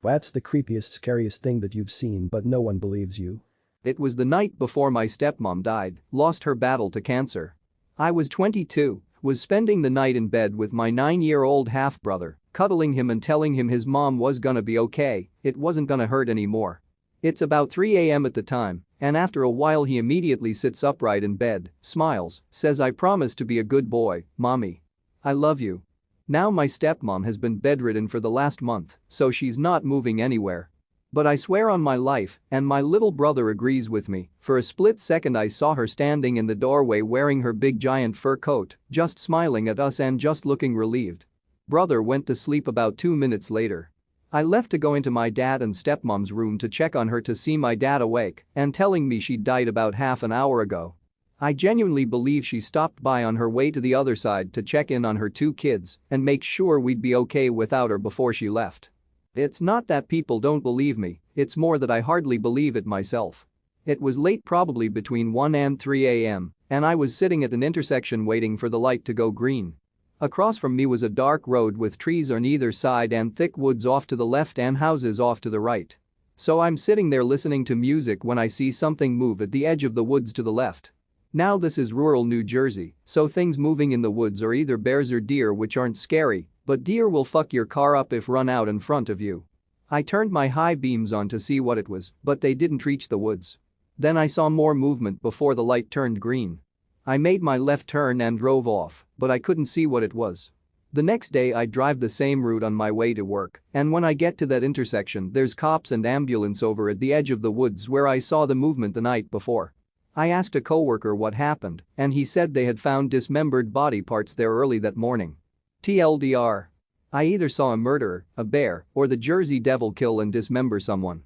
What's the creepiest, scariest thing that you've seen but no one believes you? It was the night before my stepmom died, lost her battle to cancer. I was 22, was spending the night in bed with my 9-year-old half-brother, cuddling him and telling him his mom was gonna be okay, it wasn't gonna hurt anymore. It's about 3 a.m. at the time, and after a while he immediately sits upright in bed, smiles, says I promise to be a good boy, mommy. I love you. Now my stepmom has been bedridden for the last month, so she's not moving anywhere. But I swear on my life, and my little brother agrees with me, for a split second I saw her standing in the doorway wearing her big giant fur coat, just smiling at us and just looking relieved. Brother went to sleep about 2 minutes later. I left to go into my dad and stepmom's room to check on her to see my dad awake and telling me she died about half an hour ago. I genuinely believe she stopped by on her way to the other side to check in on her 2 kids and make sure we'd be okay without her before she left. It's not that people don't believe me, it's more that I hardly believe it myself. It was late, probably between 1 and 3 a.m., and I was sitting at an intersection waiting for the light to go green. Across from me was a dark road with trees on either side and thick woods off to the left and houses off to the right. So I'm sitting there listening to music when I see something move at the edge of the woods to the left. Now this is rural New Jersey, so things moving in the woods are either bears or deer, which aren't scary, but deer will fuck your car up if run out in front of you. I turned my high beams on to see what it was, but they didn't reach the woods. Then I saw more movement before the light turned green. I made my left turn and drove off, but I couldn't see what it was. The next day I drive the same route on my way to work, and when I get to that intersection there's cops and ambulance over at the edge of the woods where I saw the movement the night before. I asked a coworker what happened, and he said they had found dismembered body parts there early that morning. TLDR. I either saw a murderer, a bear, or the Jersey Devil kill and dismember someone.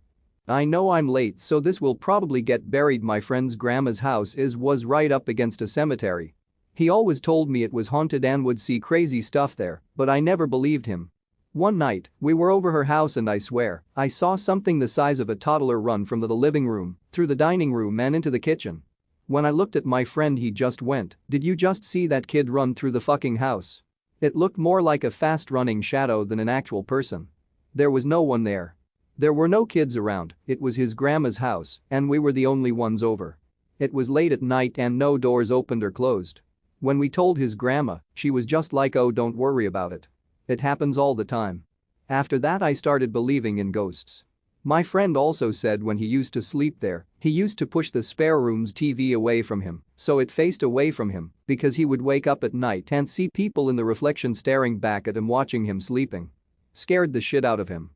I know I'm late, so this will probably get buried. My friend's grandma's house was right up against a cemetery. He always told me it was haunted and would see crazy stuff there, but I never believed him. One night, we were over her house and I swear, I saw something the size of a toddler run from the living room, through the dining room and into the kitchen. When I looked at my friend, he just went, "Did you just see that kid run through the fucking house?" It looked more like a fast-running shadow than an actual person. There was no one there. There were no kids around, it was his grandma's house, and we were the only ones over. It was late at night and no doors opened or closed. When we told his grandma, she was just like, "Oh, don't worry about it. It happens all the time." After that I started believing in ghosts. My friend also said when he used to sleep there, he used to push the spare room's TV away from him so it faced away from him because he would wake up at night and see people in the reflection staring back at him watching him sleeping. Scared the shit out of him.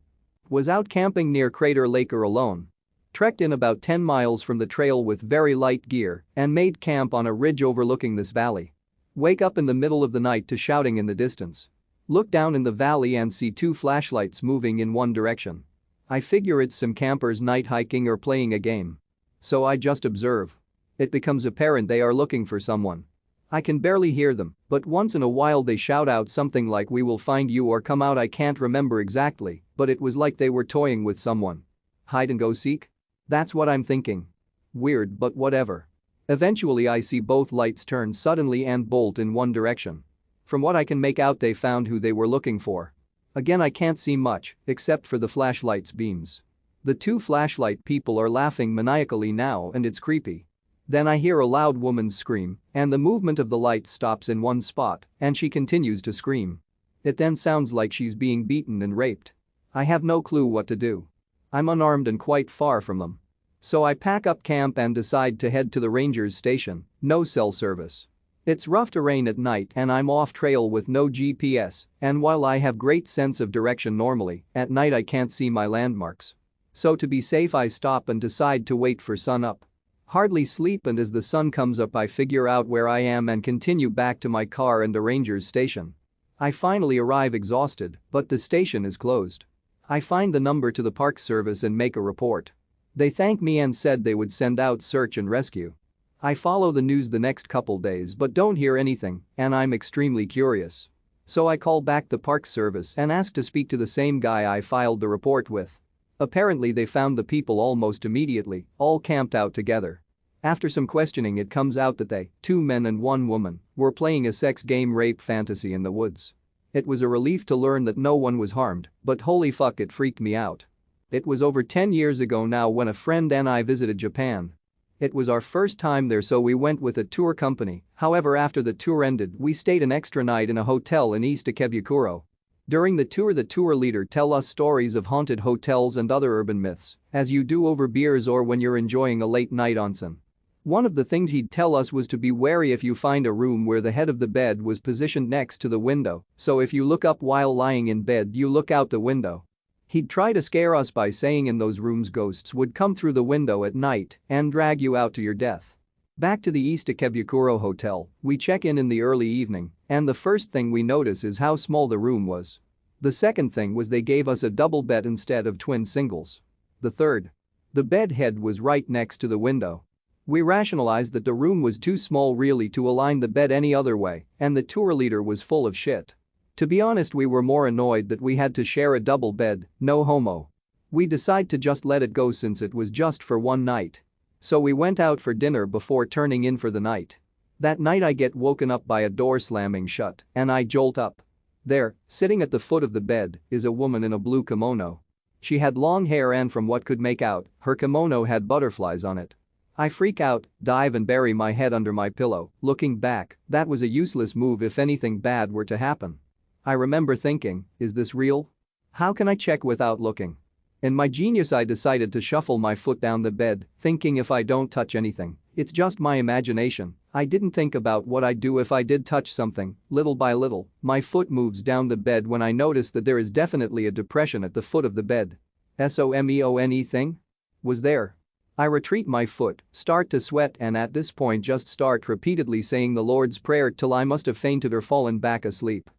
Was out camping near Crater Lake alone. Trekked in about 10 miles from the trail with very light gear and made camp on a ridge overlooking this valley. Wake up in the middle of the night to shouting in the distance. Look down in the valley and see 2 flashlights moving in one direction. I figure it's some campers night hiking or playing a game. So I just observe. It becomes apparent they are looking for someone. I can barely hear them, but once in a while they shout out something like, "We will find you," or "Come out." I can't remember exactly, but it was like they were toying with someone. Hide and go seek? That's what I'm thinking. Weird, but whatever. Eventually I see both lights turn suddenly and bolt in one direction. From what I can make out, they found who they were looking for. Again, I can't see much except for the flashlight's beams. The 2 flashlight people are laughing maniacally now and it's creepy. Then I hear a loud woman's scream and the movement of the light stops in one spot and she continues to scream. It then sounds like she's being beaten and raped. I have no clue what to do. I'm unarmed and quite far from them. So I pack up camp and decide to head to the ranger's station. No cell service. It's rough terrain at night and I'm off trail with no GPS, and while I have great sense of direction normally, at night I can't see my landmarks. So to be safe I stop and decide to wait for sun up. Hardly sleep, and as the sun comes up I figure out where I am and continue back to my car and the ranger's station. I finally arrive exhausted, but the station is closed. I find the number to the park service and make a report. They thank me and said they would send out search and rescue. I follow the news the next couple days but don't hear anything, and I'm extremely curious. So I call back the park service and ask to speak to the same guy I filed the report with. Apparently they found the people almost immediately, all camped out together. After some questioning it comes out that they, 2 men and 1 woman, were playing a sex game rape fantasy in the woods. It was a relief to learn that no one was harmed, but holy fuck it freaked me out. It was over 10 years ago now when a friend and I visited Japan. It was our first time there, so we went with a tour company. However, after the tour ended we stayed an extra night in a hotel in East Ikebukuro. During the tour leader tell us stories of haunted hotels and other urban myths, as you do over beers or when you're enjoying a late night onsen. One of the things he'd tell us was to be wary if you find a room where the head of the bed was positioned next to the window, so if you look up while lying in bed you look out the window. He'd try to scare us by saying in those rooms ghosts would come through the window at night and drag you out to your death. Back to the East Ikebukuro hotel, we check in the early evening, and the first thing we notice is how small the room was. The second thing was they gave us a double bed instead of twin singles. The third. The bed head was right next to the window. We rationalized that the room was too small really to align the bed any other way, and the tour leader was full of shit. To be honest, we were more annoyed that we had to share a double bed, no homo. We decided to just let it go since it was just for one night. So we went out for dinner before turning in for the night. That night I get woken up by a door slamming shut and I jolt up. There, sitting at the foot of the bed, is a woman in a blue kimono. She had long hair and from what could make out, her kimono had butterflies on it. I freak out, dive and bury my head under my pillow. Looking back, that was a useless move if anything bad were to happen. I remember thinking, is this real? How can I check without looking? In my genius I decided to shuffle my foot down the bed, thinking if I don't touch anything, it's just my imagination. I didn't think about what I'd do if I did touch something. Little by little, my foot moves down the bed when I notice that there is definitely a depression at the foot of the bed. SOMEONE thing? Was there. I retreat my foot, start to sweat and at this point just start repeatedly saying the Lord's Prayer till I must have fainted or fallen back asleep.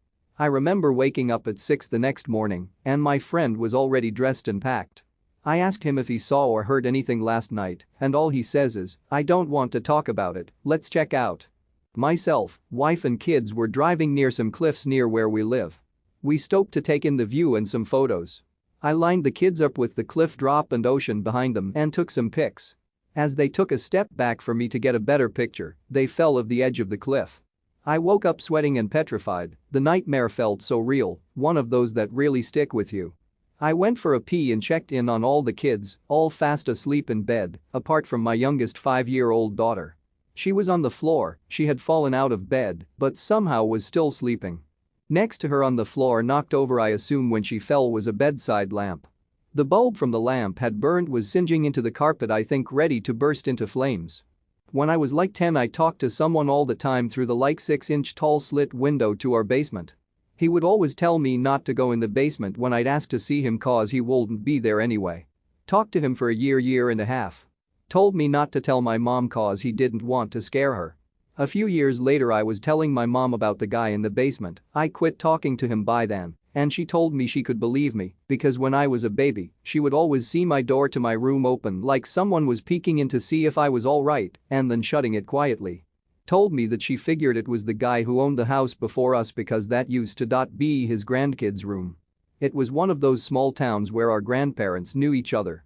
I remember waking up at 6 the next morning and my friend was already dressed and packed. I asked him if he saw or heard anything last night and all he says is, I don't want to talk about it, let's check out. Myself, wife and kids were driving near some cliffs near where we live. We stopped to take in the view and some photos. I lined the kids up with the cliff drop and ocean behind them and took some pics. As they took a step back for me to get a better picture, they fell off the edge of the cliff. I woke up sweating and petrified. The nightmare felt so real, one of those that really stick with you. I went for a pee and checked in on all the kids, all fast asleep in bed, apart from my youngest 5-year-old daughter. She was on the floor, she had fallen out of bed, but somehow was still sleeping. Next to her on the floor, knocked over I assume when she fell, was a bedside lamp. The bulb from the lamp had burned, was singeing into the carpet, I think ready to burst into flames. When I was like 10 I talked to someone all the time through the like 6-inch tall slit window to our basement. He would always tell me not to go in the basement when I'd ask to see him cause he wouldn't be there anyway. Talked to him for a year and a half. Told me not to tell my mom cause he didn't want to scare her. A few years later I was telling my mom about the guy in the basement. I quit talking to him by then, and she told me she could believe me because when I was a baby, she would always see my door to my room open like someone was peeking in to see if I was alright and then shutting it quietly. Told me that she figured it was the guy who owned the house before us because that used to be his grandkids' room. It was one of those small towns where our grandparents knew each other.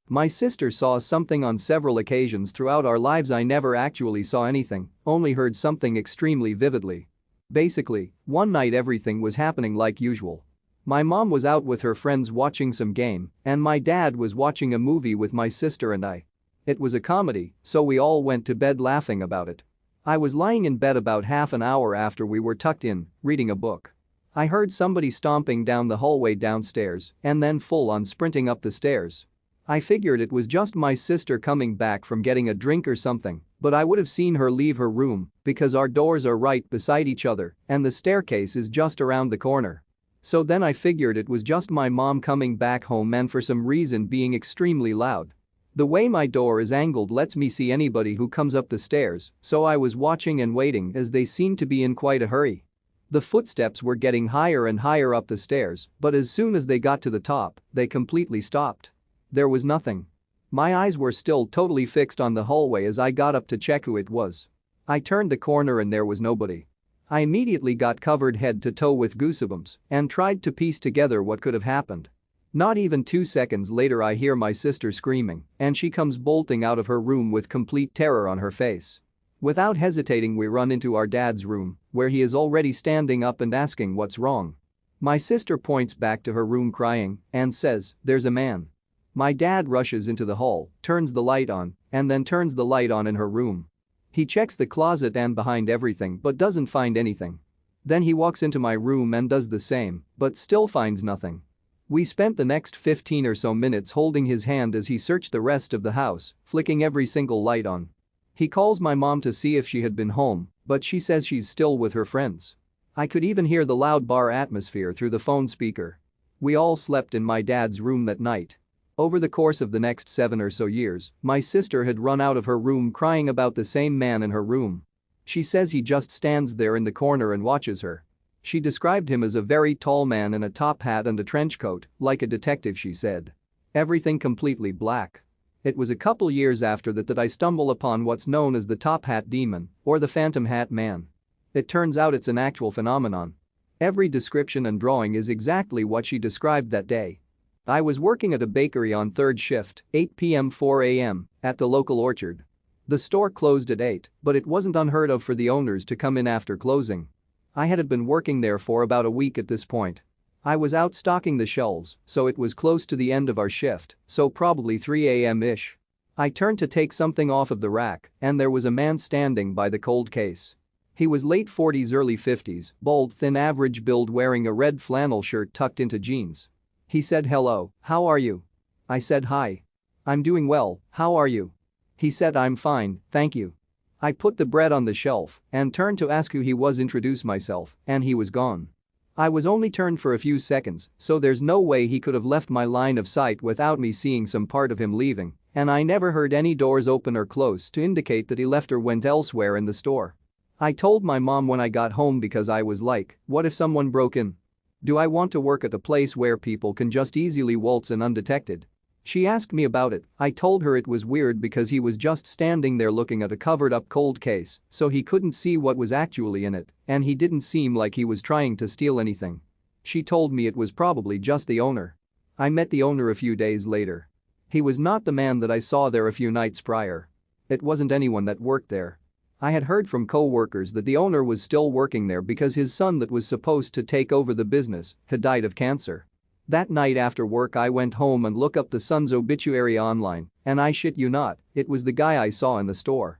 My sister saw something on several occasions throughout our lives. I never actually saw anything, only heard something extremely vividly. Basically, one night everything was happening like usual. My mom was out with her friends watching some game, and my dad was watching a movie with my sister and I. It was a comedy, so we all went to bed laughing about it. I was lying in bed about half an hour after we were tucked in, reading a book. I heard somebody stomping down the hallway downstairs and then full on sprinting up the stairs. I figured it was just my sister coming back from getting a drink or something, but I would have seen her leave her room because our doors are right beside each other and the staircase is just around the corner. So then I figured it was just my mom coming back home and for some reason being extremely loud. The way my door is angled lets me see anybody who comes up the stairs, so I was watching and waiting as they seemed to be in quite a hurry. The footsteps were getting higher and higher up the stairs, but as soon as they got to the top, they completely stopped. There was nothing. My eyes were still totally fixed on the hallway as I got up to check who it was. I turned the corner and there was nobody. I immediately got covered head to toe with goosebumps and tried to piece together what could have happened. Not even 2 seconds later I hear my sister screaming and she comes bolting out of her room with complete terror on her face. Without hesitating, we run into our dad's room, where he is already standing up and asking what's wrong. My sister points back to her room crying and says, "There's a man." My dad rushes into the hall, turns the light on, and then turns the light on in her room. He checks the closet and behind everything but doesn't find anything. Then he walks into my room and does the same, but still finds nothing. We spent the next 15 or so minutes holding his hand as he searched the rest of the house, flicking every single light on. He calls my mom to see if she had been home, but she says she's still with her friends. I could even hear the loud bar atmosphere through the phone speaker. We all slept in my dad's room that night. Over the course of the next 7 or so years, my sister had run out of her room crying about the same man in her room. She says he just stands there in the corner and watches her. She described him as a very tall man in a top hat and a trench coat, like a detective, she said. Everything completely black. It was a couple years after that I stumble upon what's known as the top hat demon, or the phantom hat man. It turns out it's an actual phenomenon. Every description and drawing is exactly what she described that day. I was working at a bakery on third shift, 8 p.m. 4 a.m., at the local orchard. The store closed at 8, but it wasn't unheard of for the owners to come in after closing. I had been working there for about a week at this point. I was out stocking the shelves, so it was close to the end of our shift, so probably 3 a.m.-ish. I turned to take something off of the rack, and there was a man standing by the cold case. He was late 40s, early 50s, bald, thin, average build, wearing a red flannel shirt tucked into jeans. He said, "Hello, how are you?" I said, "Hi. I'm doing well, how are you?" He said, "I'm fine, thank you." I put the bread on the shelf and turned to ask who he was, introduce myself, and he was gone. I was only turned for a few seconds, so there's no way he could have left my line of sight without me seeing some part of him leaving, and I never heard any doors open or close to indicate that he left or went elsewhere in the store. I told my mom when I got home because I was like, what if someone broke in? Do I want to work at a place where people can just easily waltz in undetected? She asked me about it. I told her it was weird because he was just standing there looking at a covered-up cold case, so he couldn't see what was actually in it, and he didn't seem like he was trying to steal anything. She told me it was probably just the owner. I met the owner a few days later. He was not the man that I saw there a few nights prior. It wasn't anyone that worked there. I had heard from co-workers that the owner was still working there because his son that was supposed to take over the business had died of cancer. That night after work I went home and looked up the son's obituary online, and I shit you not, it was the guy I saw in the store.